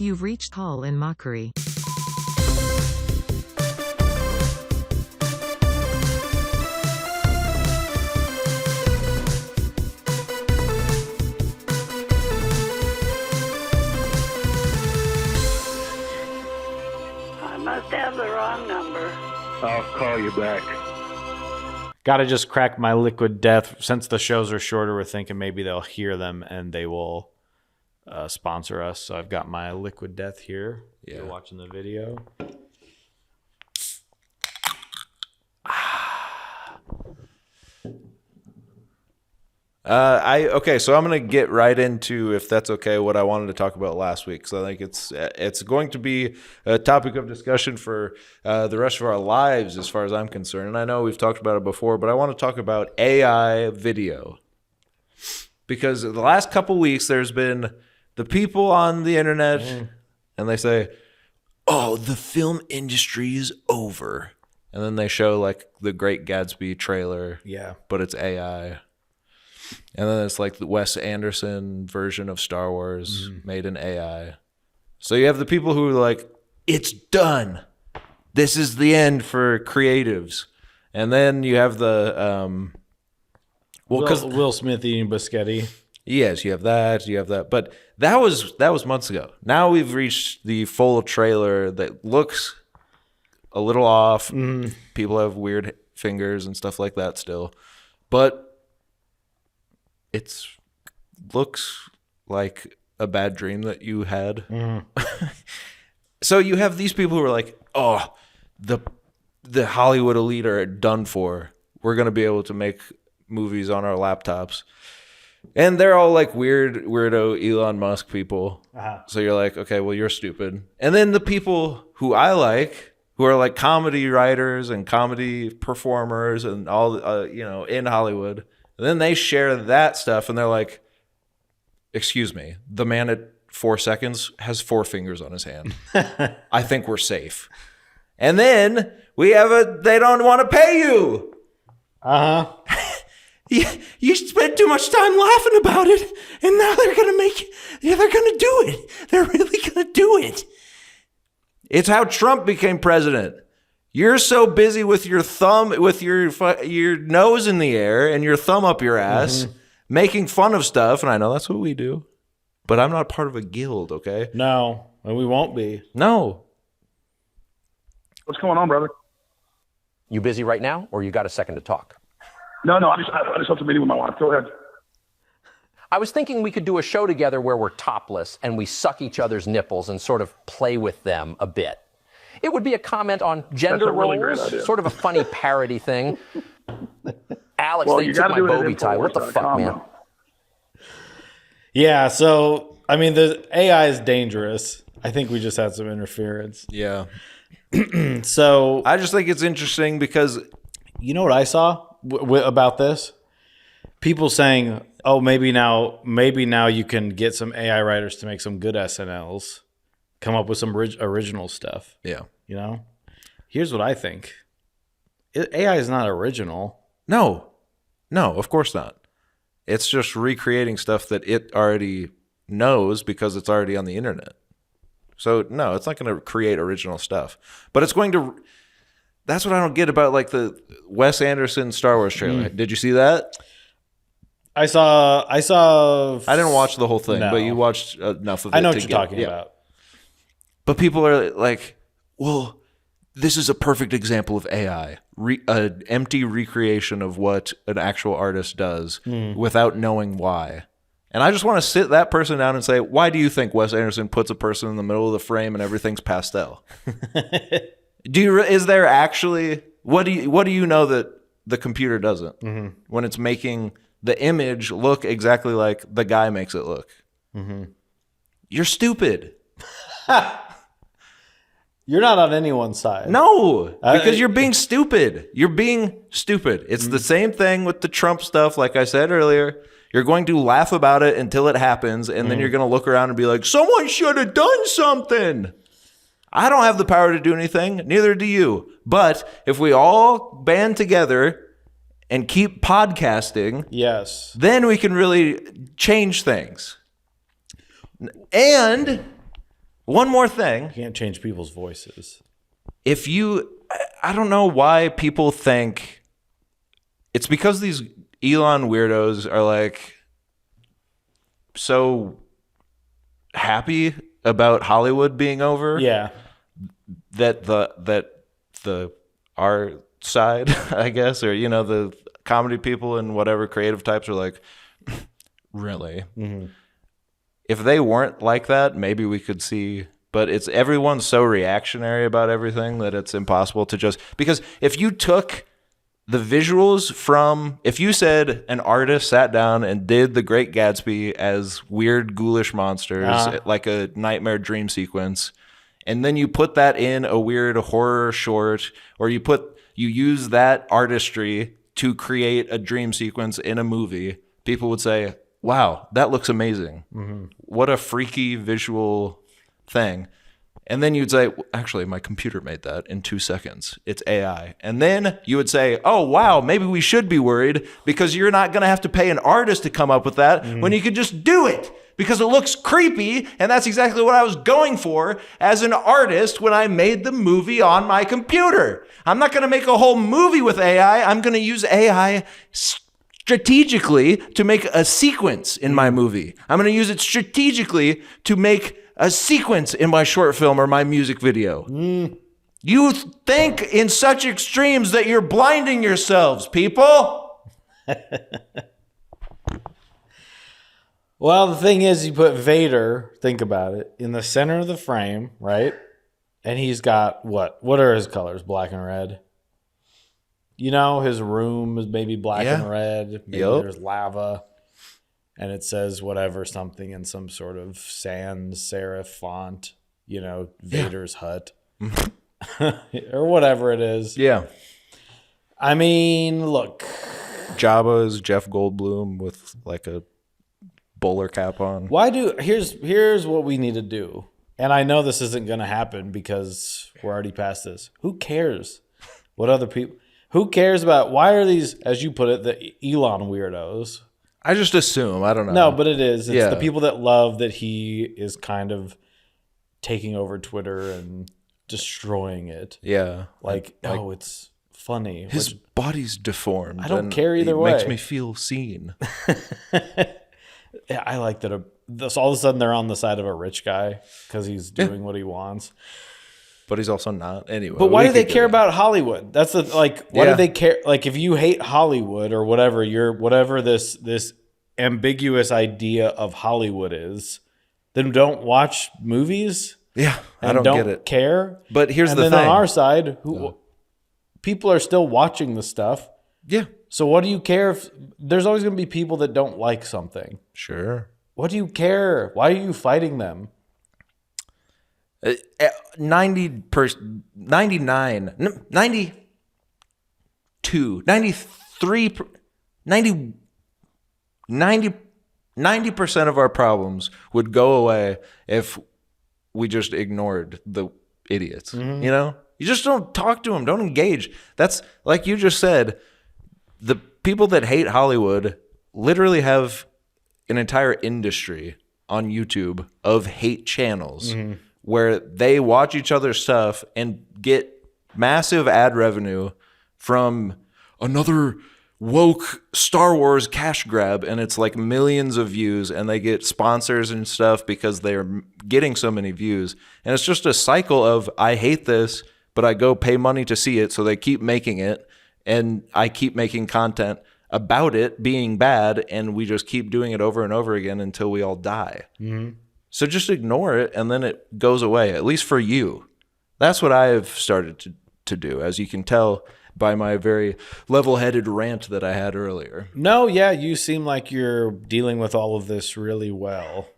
You've reached call in Mockery. I must have the wrong number. I'll call you back. Gotta just crack my liquid death. Since the shows are shorter, we're thinking maybe they'll hear them and they will sponsor us. So I've got my liquid death here. Yeah. You're watching the video. Okay, so I'm gonna get right into, if that's okay, what I wanted to talk about last week. So I think it's going to be a topic of discussion for the rest of our lives, as far as I'm concerned. And I know we've talked about it before, but I want to talk about AI video, because the last couple weeks there's been the people on the internet, and they say, "Oh, the film industry is over," and then they show like the Great Gatsby trailer, but it's AI. And then it's like the Wes Anderson version of Star Wars made in AI. So you have the people who are like, it's done. This is the end for creatives. And then you have the Will Smith eating biscotti. Yes, you have that. But that was months ago. Now we've reached the full trailer that looks a little off. People have weird fingers and stuff like that still. But it looks like a bad dream that you had. So you have these people who are like, oh, the Hollywood elite are done for. We're going to be able to make movies on our laptops. And they're all like weirdo Elon Musk people. So you're like, okay, well, you're stupid. And then the people who I like, who are like comedy writers and comedy performers and all, in Hollywood, and then they share that stuff, and they're like, excuse me, the man at 4 seconds has 4 fingers on his hand. I think we're safe. And then we have they don't want to pay you. You spent too much time laughing about it, and now they're going to do it. They're really going to do it. It's how Trump became president. You're so busy with your thumb, with your nose in the air and your thumb up your ass, making fun of stuff. And I know that's what we do, but I'm not part of a guild, okay? No, and we won't be. No. What's going on, brother? You busy right now, or you got a second to talk? No, I just have to meeting with my wife. Go ahead. I was thinking we could do a show together where we're topless and we suck each other's nipples and sort of play with them a bit. It would be a comment on gender roles, sort of a funny parody thing. Alex, well, they took my Bobby tie. What the fuck, man? Yeah, so, I mean, the AI is dangerous. I think we just had some interference. Yeah. So I just think it's interesting because... You know what I saw about this? People saying, oh, maybe now you can get some AI writers to make some good SNLs. Come up with some original stuff. Yeah. Here's what I think. AI is not original. No, of course not. It's just recreating stuff that it already knows because it's already on the internet. So no, it's not going to create original stuff, but it's going to. That's what I don't get about like the Wes Anderson Star Wars trailer. Did you see that? I saw. I didn't watch the whole thing, but you watched enough of it. I know what you're talking about. But people are like, well, this is a perfect example of AI, an empty recreation of what an actual artist does without knowing why. And I just want to sit that person down and say, why do you think Wes Anderson puts a person in the middle of the frame and everything's pastel? Is there actually, what do you know that the computer doesn't when it's making the image look exactly like the guy makes it look? You're stupid. You're not on anyone's side. No, because you're being stupid. You're being stupid. It's the same thing with the Trump stuff. Like I said earlier, you're going to laugh about it until it happens, and then you're going to look around and be like, someone should have done something. I don't have the power to do anything. Neither do you. But if we all band together and keep podcasting, yes, then we can really change things. And One more thing. You can't change people's voices. If you, I don't know why people think it's because these Elon weirdos are like so happy about Hollywood being over. Yeah. That the our side, I guess, or the comedy people and whatever creative types are like, really? Mm-hmm. If they weren't like that, maybe we could see. But it's everyone's so reactionary about everything that it's impossible to just, because if you took the visuals from, if you said an artist sat down and did The Great Gatsby as weird ghoulish monsters, like a nightmare dream sequence, and then you put that in a weird horror short, or you use that artistry to create a dream sequence in a movie, people would say, wow, that looks amazing. Mm-hmm. What a freaky visual thing. And then you'd say, actually, my computer made that in 2 seconds. It's AI. And then you would say, oh, wow, maybe we should be worried because you're not going to have to pay an artist to come up with that when you could just do it because it looks creepy. And that's exactly what I was going for as an artist when I made the movie on my computer. I'm not going to make a whole movie with AI. I'm going to use AI strategically to make a sequence in my movie. I'm going to use it strategically to make a sequence in my short film or my music video. You think in such extremes that you're blinding yourselves, people. Well, the thing is, you put Vader, think about it, in the center of the frame, right? And he's got what? What are his colors? Black and red. His room is maybe black and red. Maybe there's lava. And it says whatever, something in some sort of sans serif font, Vader's hut. Or whatever it is. Yeah. I mean, look. Jabba is Jeff Goldblum with like a bowler cap on. Here's what we need to do. And I know this isn't going to happen because we're already past this. Who cares what other people... Who cares about... Why are these, as you put it, the Elon weirdos... I just assume. I don't know. No, but it is. It's the people that love that he is kind of taking over Twitter and destroying it. Yeah. Like it's funny. His body's deformed. I don't care either way. It makes me feel seen. Yeah, I like that. All of a sudden, they're on the side of a rich guy because he's doing what he wants. But he's also not. Anyway. But why do they care about Hollywood? That's why do they care? Like, if you hate Hollywood or whatever, whatever this ambiguous idea of Hollywood is, then don't watch movies. Yeah, I don't get it. Care. But here's the thing. thing. On our side, people are still watching the stuff. Yeah. So what do you care if there's always going to be people that don't like something? Sure. What do you care? Why are you fighting them? 99, 92, 93, 90% of our problems would go away if we just ignored the idiots. Mm-hmm. You just don't talk to them, don't engage. That's like you just said, the people that hate Hollywood literally have an entire industry on YouTube of hate channels. Mm-hmm. Where they watch each other's stuff and get massive ad revenue from another woke Star Wars cash grab, and it's like millions of views, and they get sponsors and stuff because they're getting so many views. And it's just a cycle of, I hate this, but I go pay money to see it, so they keep making it, and I keep making content about it being bad, and we just keep doing it over and over again until we all die. Mm-hmm. So just ignore it, and then it goes away, at least for you. That's what I have started to do, as you can tell by my very level-headed rant that I had earlier. No, yeah, you seem like you're dealing with all of this really well.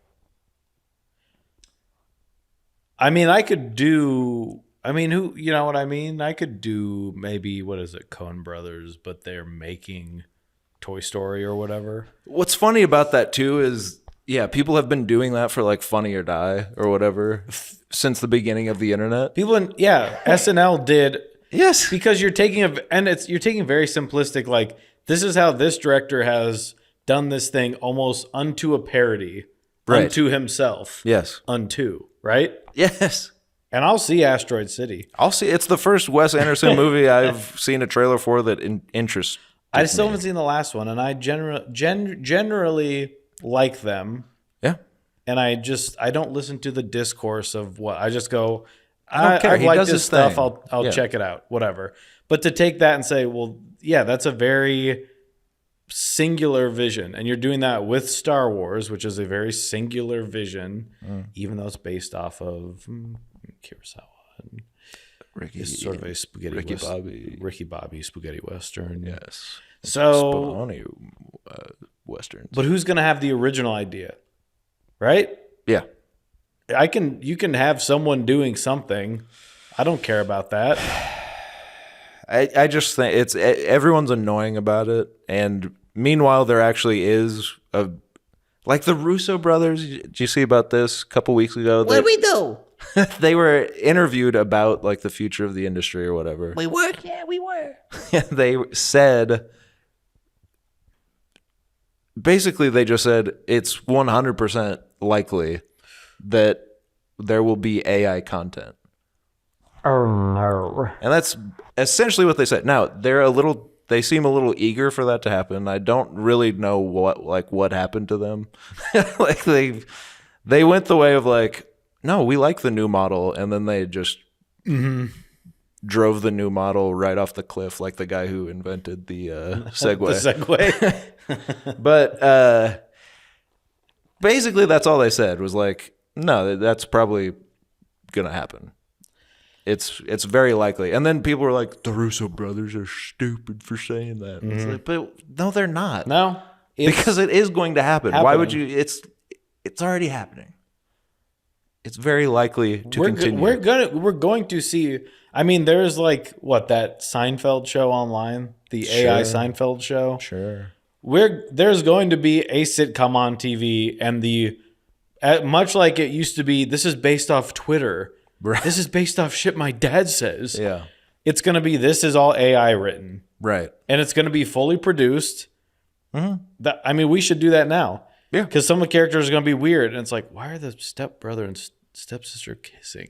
I mean, I could do maybe, what is it, Coen Brothers, but they're making Toy Story or whatever. What's funny about that, too, is... Yeah, people have been doing that for like Funny or Die or whatever since the beginning of the internet. SNL did. Yes, because you're taking very simplistic, like, this is how this director has done this thing almost unto a parody, right. Unto himself. Yes, unto. right? Yes. And I'll see Asteroid City. I'll see. It's the first Wes Anderson movie I've seen a trailer for that interests. I still haven't seen the last one, and I generally like them. Yeah. And I don't listen to the discourse of what I just go. I don't care. I He like does this his stuff. thing. I'll Yeah. check it out. Whatever. But to take that and say, well, yeah, that's a very singular vision, and you're doing that with Star Wars, which is a very singular vision, even though it's based off of Kurosawa. And it's sort of a spaghetti Ricky Bobby spaghetti western. Yes. So Spumoni, westerns. but who's going to have the original idea, right? Yeah. You can have someone doing something. I don't care about that. I just think everyone's annoying about it, and meanwhile there actually is like the Russo brothers. Did you see about this a couple weeks ago? What did we do? They were interviewed about like the future of the industry or whatever. We were? Yeah, we were. They said, basically they just said it's 100% likely that there will be AI content. Oh, no. And that's essentially what they said. Now, they seem a little eager for that to happen. I don't really know what happened to them. Like they went the way of like, no, we like the new model, and then they just drove the new model right off the cliff, like the guy who invented the Segway. The Segway. But basically, that's all they said was like, no, that's probably gonna happen. It's very likely. And then people were like, the Russo brothers are stupid for saying that. It's like, but no, they're not. No, because it is going to happen. Why would you? It's already happening. It's very likely to continue. We're going to see. I mean, there's like that Seinfeld show online, the AI Seinfeld show. Sure. There's going to be a sitcom on TV, and much like it used to be. This is based off Twitter. Right. This is based off shit my dad says. Yeah. It's going to be, this is all AI written. Right. And it's going to be fully produced. Mm-hmm. We should do that now. Yeah. Because some of the characters are going to be weird. And it's like, why are the stepbrother and stepsister kissing?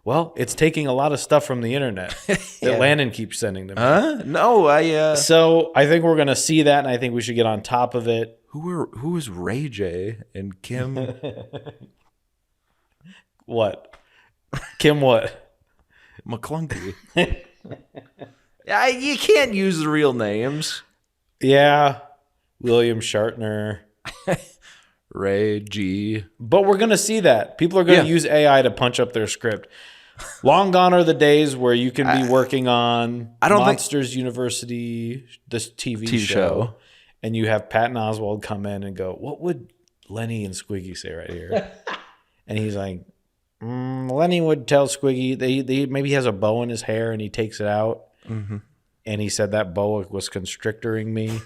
Well, it's taking a lot of stuff from the internet that Landon keeps sending to me. No, So I think we're going to see that, and I think we should get on top of it. Who is Ray J and Kim? What? Kim what? McClunky. You can't use the real names. Yeah. William Shatner. Ray G. But we're going to see that. People are going to use AI to punch up their script. Long gone are the days where you can be working on Monsters University, this TV show, and you have Patton Oswalt come in and go, what would Lenny and Squiggy say right here? And he's like, Lenny would tell Squiggy they maybe he has a bow in his hair and he takes it out, and he said that boa was constrictoring me.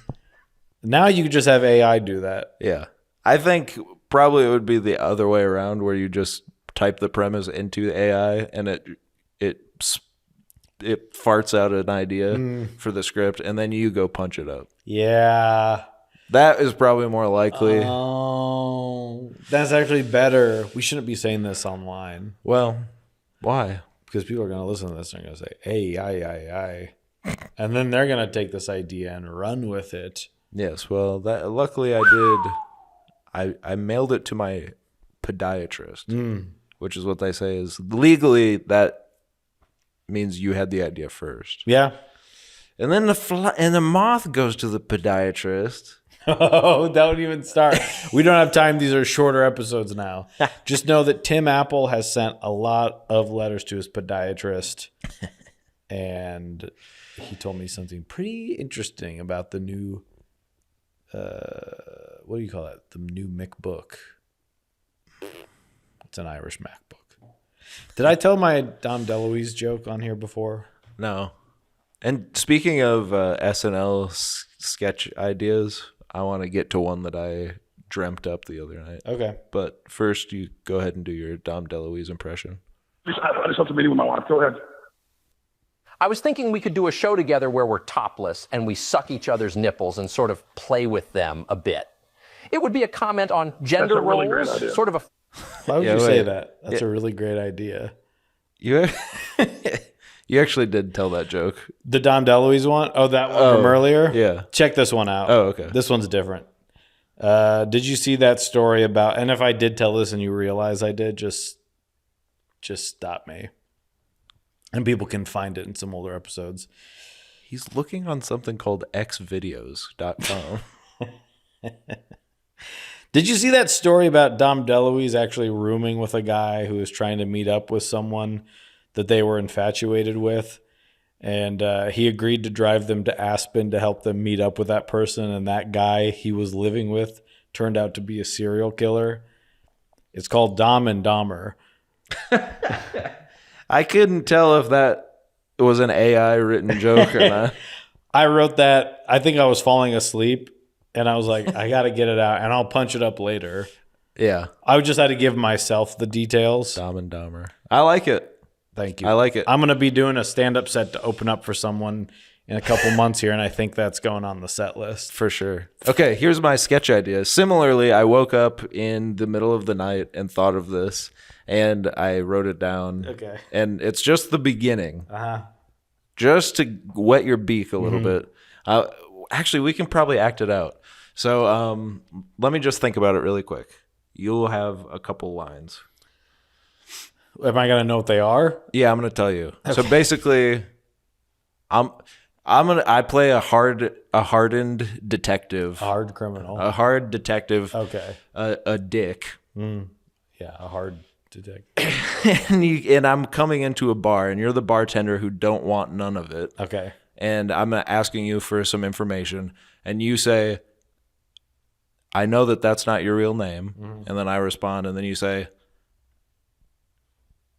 Now you could just have AI do that. Yeah, I think probably it would be the other way around, where you just type the premise into the AI and it farts out an idea for the script, and then you go punch it up. Yeah. That is probably more likely. Oh, that's actually better. We shouldn't be saying this online. Well, why? Because people are going to listen to this and they're going to say, hey, aye. And then they're going to take this idea and run with it. Yes, well, luckily I did. I mailed it to my podiatrist, which is what they say is legally that means you had the idea first. Yeah. And then the moth goes to the podiatrist. Oh, don't even start. We don't have time. These are shorter episodes now. Just know that Tim Apple has sent a lot of letters to his podiatrist. And he told me something pretty interesting about the new, what do you call it? The new MacBook. It's an Irish MacBook. Did I tell my Dom DeLuise joke on here before? No. And speaking of SNL sketch ideas, I want to get to one that I dreamt up the other night. Okay. But first, you go ahead and do your Dom DeLuise impression. I just have a meeting with my wife. Go ahead. I was thinking we could do a show together where we're topless and we suck each other's nipples and sort of play with them a bit. It would be a comment on gender That's a really roles, great idea. sort of a Why would Yeah, you say wait. that? That's a really great idea. You you actually did tell that joke. The Dom DeLuise one? Oh, that one from earlier? yeah. Check this one out. Oh, okay. This one's different. Did you see that story about, and if I did tell this and you realize I did, just stop me. And people can find it in some older episodes. He's looking on something called xvideos.com. Did you see that story about Dom DeLuise actually rooming with a guy who was trying to meet up with someone that they were infatuated with? And he agreed to drive them to Aspen to help them meet up with that person. And that guy he was living with turned out to be a serial killer. It's called Dom and Dahmer. I couldn't tell if that was an AI written joke or not. I wrote that. I think I was falling asleep. And I was like, I got to get it out. And I'll punch it up later. Yeah. I just had to give myself the details. Dom and Dahmer. I like it. Thank you. I like it. I'm going to be doing a stand-up set to open up for someone in a couple months here, and I think that's going on the set list. For sure. Okay, here's my sketch idea. Similarly, I woke up in the middle of the night and thought of this, and I wrote it down. Okay. And it's just the beginning. Uh-huh. Just to wet your beak a little bit. Actually, we can probably act it out. So let me just think about it really quick. You'll have a couple lines. Am I going to know what they are? Yeah, I'm going to tell you. So basically, I play a hardened detective. A hard criminal. A hard detective. Okay. A dick. Yeah, a hard detective. and I'm coming into a bar, and you're the bartender who don't want none of it. Okay. And I'm asking you for some information, and you say, I know that that's not your real name. And then I respond, and then you say,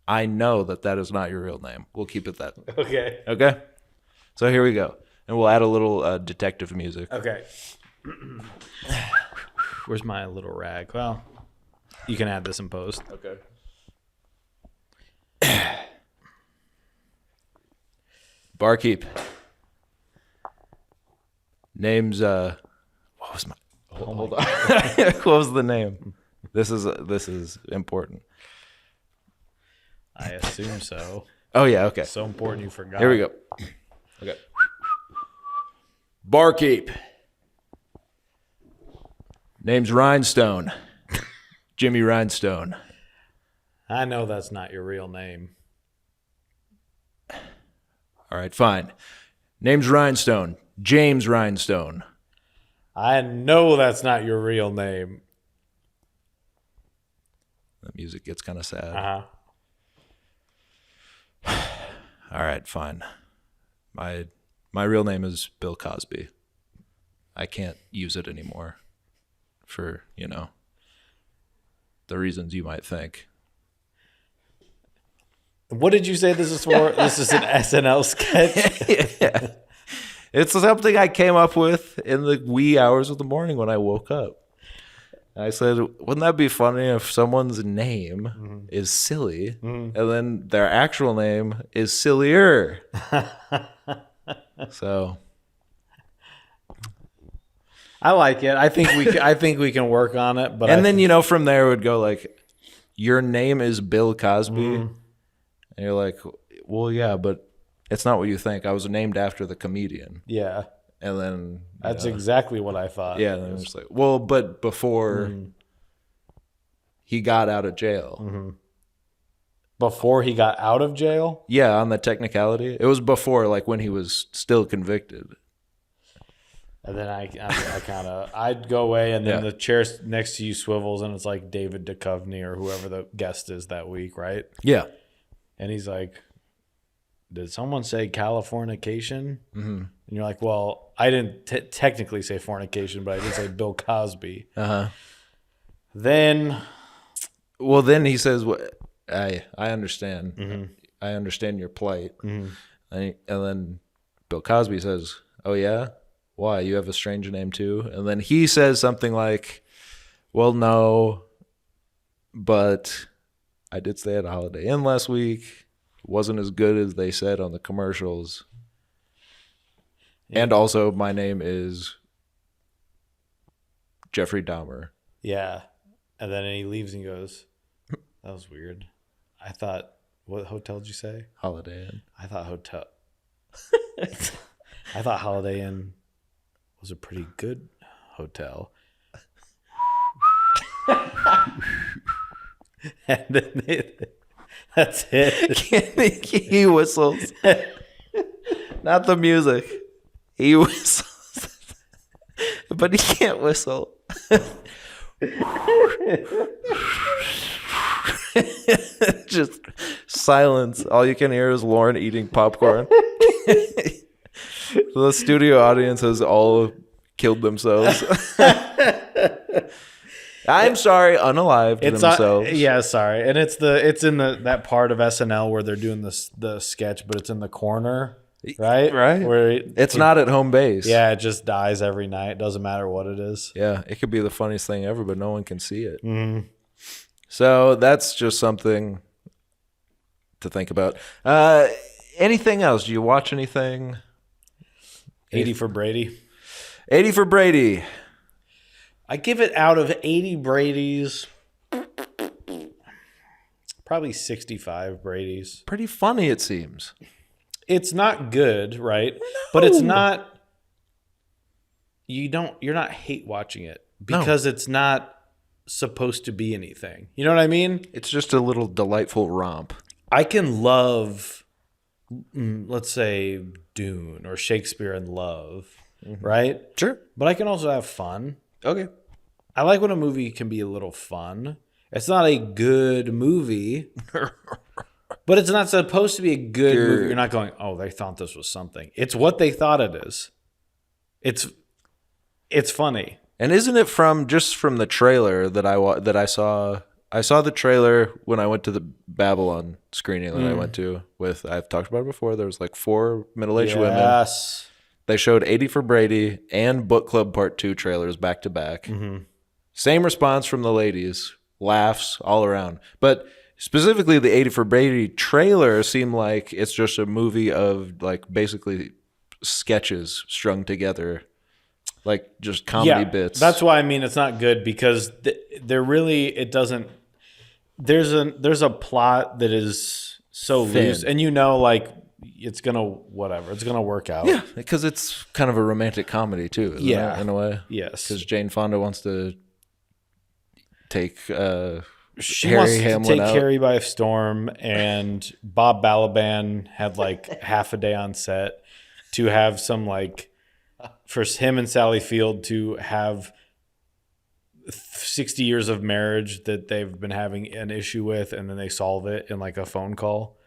I know that that is not your real name. We'll keep it that. Okay. Okay? So here we go. And we'll add a little detective music. Okay. Where's my little rag? Well, you can add this in post. Okay. Barkeep. Name's what was my hold on. What was the name? This is important. I assume so. Oh yeah, okay. So important you forgot. Here we go. Okay. Barkeep. Name's Rhinestone. Jimmy Rhinestone. I know that's not your real name. All right, fine. Name's Rhinestone. James Rhinestone. I know that's not your real name. The music gets kind of sad. Uh-huh. All right, fine. My real name is Bill Cosby. I can't use it anymore for, the reasons you might think. What did you say this is for? This is an SNL sketch? Yeah. It's something I came up with in the wee hours of the morning when I woke up. I said, wouldn't that be funny if someone's name is silly and then their actual name is sillier? So I like it. I think we can work on it. But then from there it would go like, your name is Bill Cosby, and you're like, well, yeah, but it's not what you think. I was named after the comedian. Yeah. And then That's exactly what I thought. Yeah, and then it's like, well, but before he got out of jail. Before he got out of jail? Yeah, on the technicality. It was before, like when he was still convicted. And then I'd go away, and then the chair next to you swivels, and it's like David Duchovny or whoever the guest is that week, right? Yeah. And he's like, did someone say Californication? And you're like, well, I didn't technically say fornication, but I did say Bill Cosby. Then he says, I understand. I understand your plight. And then Bill Cosby says, oh, yeah? Why? You have a strange name too? And then he says something like, well, no, but I did stay at a Holiday Inn last week. It wasn't as good as they said on the commercials. And also, my name is Jeffrey Dahmer. Yeah. And then he leaves and goes, That was weird. I thought, what hotel did you say? Holiday Inn. I thought hotel. I thought Holiday Inn was a pretty good hotel. And then that's it. He whistles. Not the music. He whistles. But he can't whistle. Just silence. All you can hear is Lauren eating popcorn. The studio audience has all killed themselves. I'm sorry, unalived themselves. Yeah, sorry. And it's in that part of SNL where they're doing the sketch, but it's in the corner, right? Right. Where It's not at home base. Yeah, it just dies every night. Doesn't matter what it is. Yeah, it could be the funniest thing ever, but no one can see it. Mm-hmm. So that's just something to think about. Anything else? Do you watch anything? 80 for Brady. 80 for Brady. I give it out of 80 Brady's, probably 65 Brady's. Pretty funny, it seems. It's not good, right? No. But it's not. You're not hate watching it because it's not supposed to be anything. You know what I mean? It's just a little delightful romp. I can love, let's say, Dune or Shakespeare in Love, right? Sure. But I can also have fun. Okay. I like when a movie can be a little fun. It's not a good movie, but it's not supposed to be a good movie. You're not going, oh, they thought this was something. It's what they thought it is. It's funny. And isn't it from the trailer that I saw? I saw the trailer when I went to the Babylon screening that I went to with. I've talked about it before. There was like 4 middle-aged women. Yes. They showed 80 for Brady and Book Club Part 2 trailers back to back. Same response from the ladies. Laughs all around. But specifically the 80 for Brady trailer seemed like it's just a movie of like basically sketches strung together. Like just comedy bits. That's why I mean it's not good because it doesn't. There's a plot that is so loose, and like it's gonna work out. Yeah, because it's kind of a romantic comedy too. Isn't it, in a way. Yes, because Jane Fonda wants to take she Harry wants to Hamlin take out. Carrie by storm, and Bob Balaban had like half a day on set to have some like. For him and Sally Field to have 60 years of marriage that they've been having an issue with, and then they solve it in like a phone call.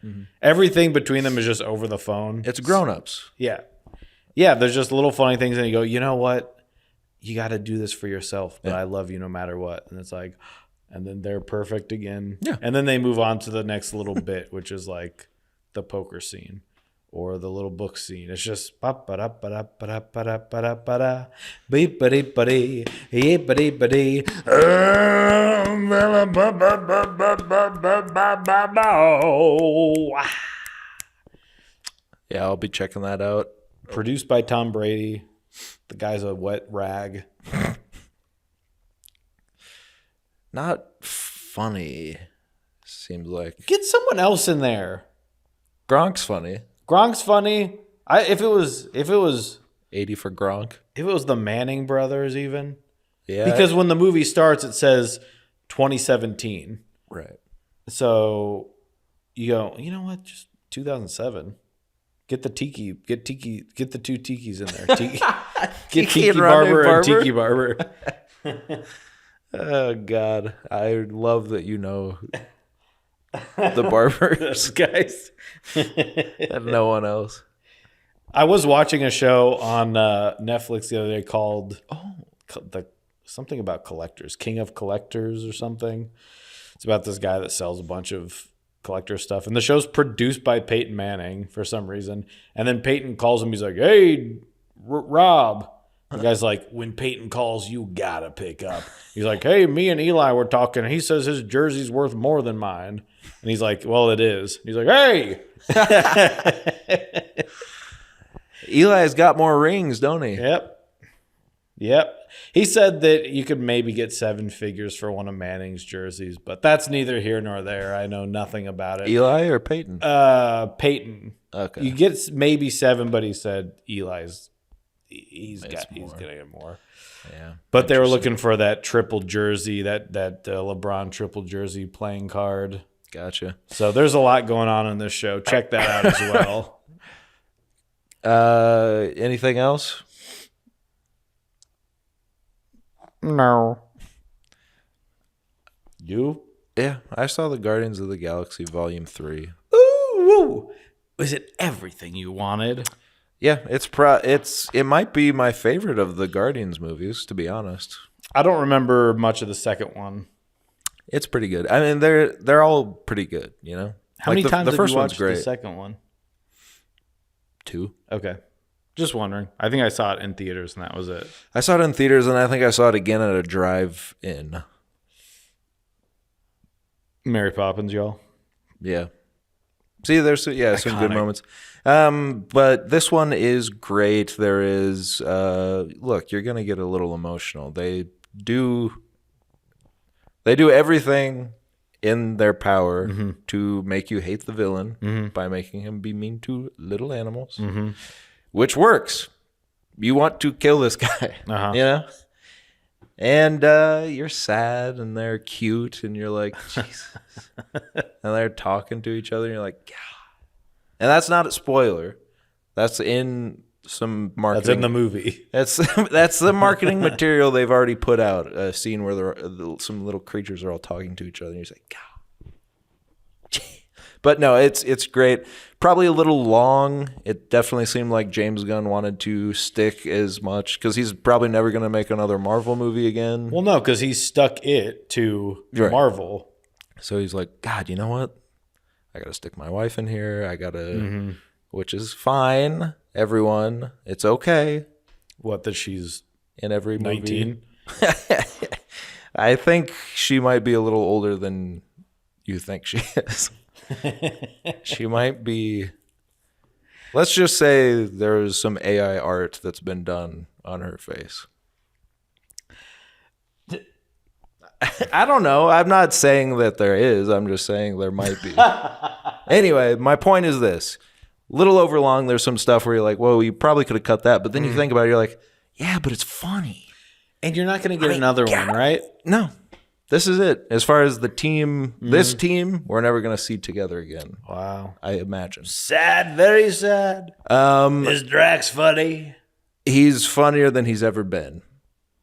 Everything between them is just over the phone. It's grown-ups. Yeah. There's just little funny things, and you go, you know what? You got to do this for yourself, but I love you no matter what. And it's like, and then they're perfect again. Yeah. And then they move on to the next little bit, which is like the poker scene. Or the little book scene. It's just Yeah, I'll be checking that out. Produced by Tom Brady. The guy's a wet rag. Not funny, seems like. Get someone else in there. Gronk's funny. Gronk's funny. If it was 80 for Gronk. If it was the Manning brothers even. Yeah. Because when the movie starts it says 2017. Right. So you go, you know what? Just 2007. Get the two Tikis in there. Get Tiki Barber and Tiki Barber. Oh God. I love that you know the barbers guys and no one else. I was watching a show on Netflix the other day called something about collectors, King of Collectors or something. It's about this guy that sells a bunch of collector stuff, and the show's produced by Peyton Manning for some reason. And then Peyton calls him. He's like, "Hey, Rob." The guy's like, "When Peyton calls, you gotta pick up." He's like, "Hey, me and Eli were talking. He says his jersey's worth more than mine." And he's like, "Well, it is." He's like, "Hey." Eli's got more rings, don't he? Yep. He said that you could maybe get 7 figures for one of Manning's jerseys, but that's neither here nor there. I know nothing about it. Eli or Peyton? Peyton. Okay. You get maybe 7, but he said he's getting it more. Yeah. But they were looking for that triple jersey, that LeBron triple jersey playing card. Gotcha. So there's a lot going on in this show. Check that out as well. Anything else? No. You? Yeah, I saw the Guardians of the Galaxy Volume 3. Ooh, was it everything you wanted? Yeah, it might be my favorite of the Guardians movies, to be honest. I don't remember much of the second one. It's pretty good. I mean, they're all pretty good, you know. How many times the first have you one's watched great. the second one? 2. Okay. Just wondering. I think I saw it in theaters, and that was it. I saw it in theaters, and I think I saw it again at a drive-in. Mary Poppins, y'all. Yeah. See, there's some good moments. But this one is great. There is look, you're gonna get a little emotional. They do everything in their power to make you hate the villain by making him be mean to little animals, which works. You want to kill this guy, you know? And you're sad, and they're cute, and you're like, Jesus. And they're talking to each other, and you're like, God. And that's not a spoiler. That's in some marketing. That's in the movie. That's the marketing material they've already put out. A scene where some little creatures are all talking to each other, and you're like, God. But no, it's great. Probably a little long. It definitely seemed like James Gunn wanted to stick as much because he's probably never going to make another Marvel movie again. Well, no, because he stuck it to Marvel. So he's like, God, you know what? I got to stick my wife in here. I got to, which is fine, everyone. It's okay. What, that she's in every movie? 19? I think she might be a little older than you think she is. She might be. Let's just say there's some AI art that's been done on her face. I don't know. I'm not saying that there is. I'm just saying there might be. Anyway, my point is this. Little overlong, there's some stuff where you're like, whoa, you probably could have cut that. But then you think about it, you're like, yeah, but it's funny. And you're not going to get another one, right? No. This is it. As far as the team, this team, we're never going to see together again. Wow. I imagine. Sad, very sad. Is Drax funny? He's funnier than he's ever been.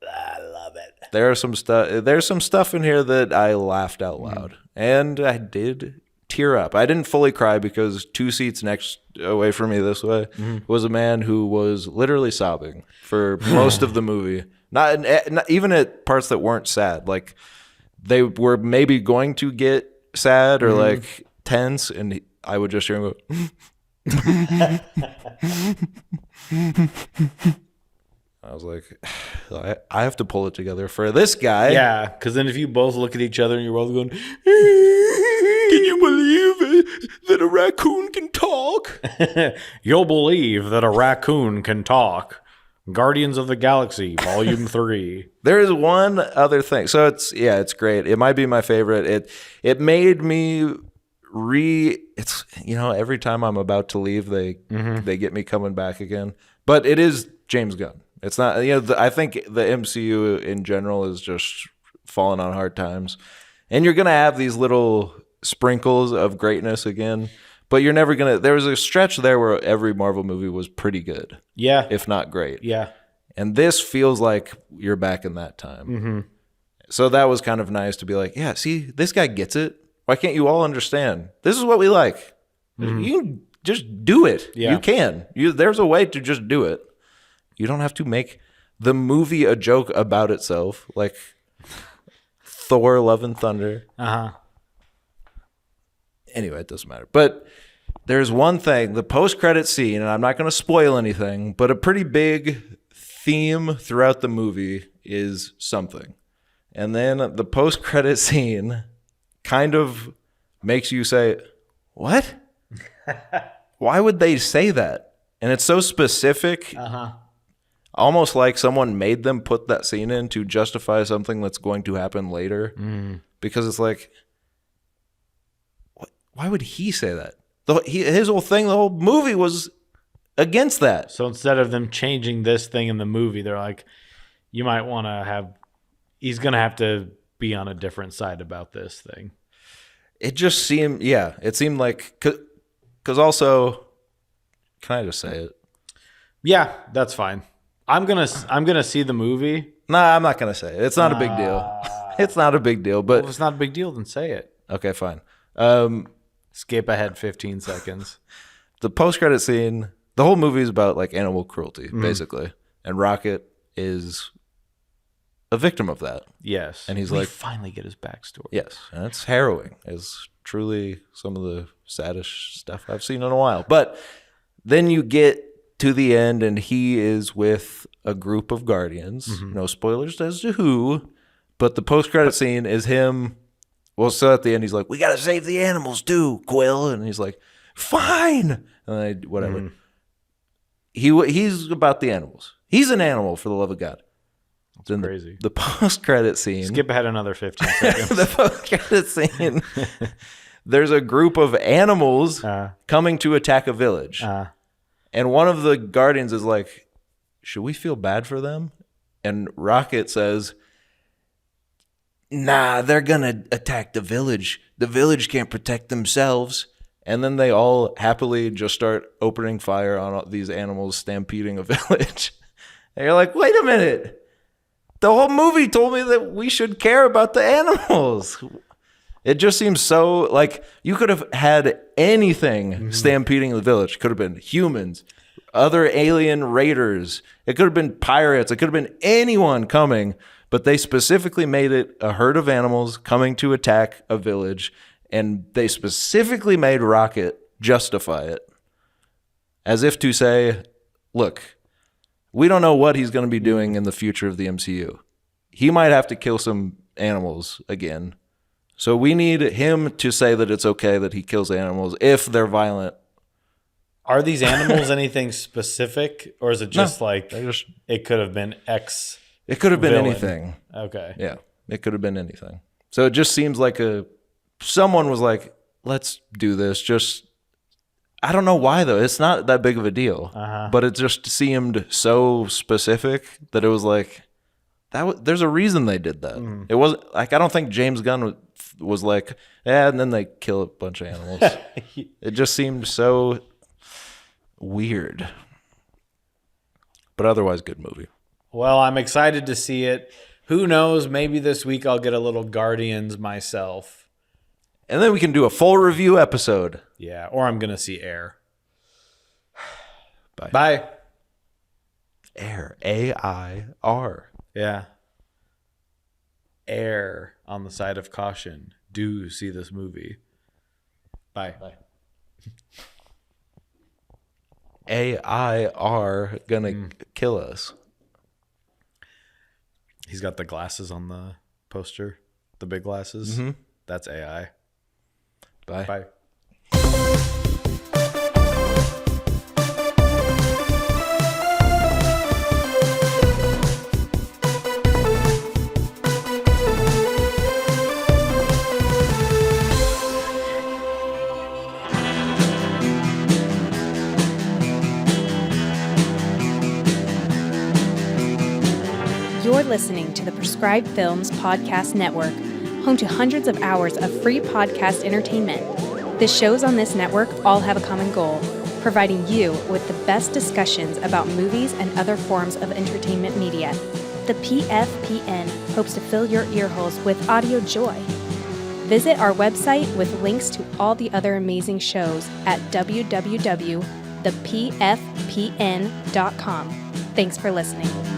I love it. There's some stuff in here that I laughed out loud. And I did tear up. I didn't fully cry because 2 seats next away from me this way was a man who was literally sobbing for most of the movie. Not even at parts that weren't sad. Like, they were maybe going to get sad or like tense, and I would just hear him go. I was like, I have to pull it together for this guy. Yeah, because then if you both look at each other and you're both going, can you believe that a raccoon can talk? You'll believe that a raccoon can talk. Guardians of the Galaxy, Volume 3. There is one other thing. So it's great. It might be my favorite. It made me it's, you know, every time I'm about to leave, they get me coming back again. But it is James Gunn. It's not, you know, I think the MCU in general is just falling on hard times. And you're going to have these little sprinkles of greatness again. But you're never going to... There was a stretch there where every Marvel movie was pretty good. Yeah. If not great. Yeah. And this feels like you're back in that time. So that was kind of nice to be like, yeah, see, this guy gets it. Why can't you all understand? This is what we like. You can just do it. Yeah. You can. There's a way to just do it. You don't have to make the movie a joke about itself, like Thor, Love and Thunder. Anyway, it doesn't matter. But there's one thing, the post-credit scene, and I'm not going to spoil anything, but a pretty big theme throughout the movie is something. And then the post-credit scene kind of makes you say, what? Why would they say that? And it's so specific. almost like someone made them put that scene in to justify something that's going to happen later. Because it's like, why would he say that? His whole thing, the whole movie was against that. So instead of them changing this thing in the movie, they're like, you might want to have, he's going to have to be on a different side about this thing. It just seemed, it seemed like, because also, can I just say it? Yeah, that's fine. I'm gonna see the movie. Nah, I'm not gonna say it. It's not a big deal. It's not a big deal. But if it's not a big deal, then say it. Okay, fine. Skip ahead 15 seconds. The post-credit scene, the whole movie is about like animal cruelty, basically, and Rocket is a victim of that. Yes, and we finally get his backstory. Yes, and it's harrowing. It's truly some of the saddest stuff I've seen in a while. But then you get to the end, and he is with a group of guardians. No spoilers as to who, but the post-credit scene is him. Well, so at the end, he's like, "We got to save the animals too, Quill," and he's like, "Fine," and whatever. He's about the animals. He's an animal, for the love of God. That's crazy. The post-credit scene. Skip ahead another 15 seconds. The post-credit scene. There's a group of animals coming to attack a village. And one of the guardians is like, should we feel bad for them? And Rocket says, nah, they're going to attack the village. The village can't protect themselves. And then they all happily just start opening fire on all these animals stampeding a village. And you're like, wait a minute. The whole movie told me that we should care about the animals. It just seems so like you could have had anything stampeding the village. Could have been humans, other alien raiders. It could have been pirates. It could have been anyone coming. But they specifically made it a herd of animals coming to attack a village. And they specifically made Rocket justify it. As if to say, look, we don't know what he's going to be doing in the future of the MCU. He might have to kill some animals again. So we need him to say that it's okay that he kills animals if they're violent. Are these animals anything specific, or is it just it could have been X? It could have been villain? anything. Okay. Yeah, it could have been anything. So it just seems like someone was like, let's do this. Just, I don't know why though. It's not that big of a deal, but it just seemed so specific that it was like, there's a reason they did that. It wasn't like, I don't think James Gunn was like, and then they kill a bunch of animals. It just seemed so weird. But otherwise, good movie. Well, I'm excited to see it. Who knows? Maybe this week I'll get a little Guardians myself. And then we can do a full review episode. Yeah, or I'm going to see Air. Bye. Bye. Air. A-I-R. Yeah. Err on the side of caution. Do see this movie. Bye. Bye. A-I-R gonna kill us. He's got the glasses on the poster. The big glasses. That's AI. Bye. Bye. You're listening to the Prescribed Films Podcast Network, home to hundreds of hours of free podcast entertainment. The shows on this network all have a common goal, providing you with the best discussions about movies and other forms of entertainment media. The PFPN hopes to fill your earholes with audio joy. Visit our website with links to all the other amazing shows at www.thepfpn.com. Thanks for listening.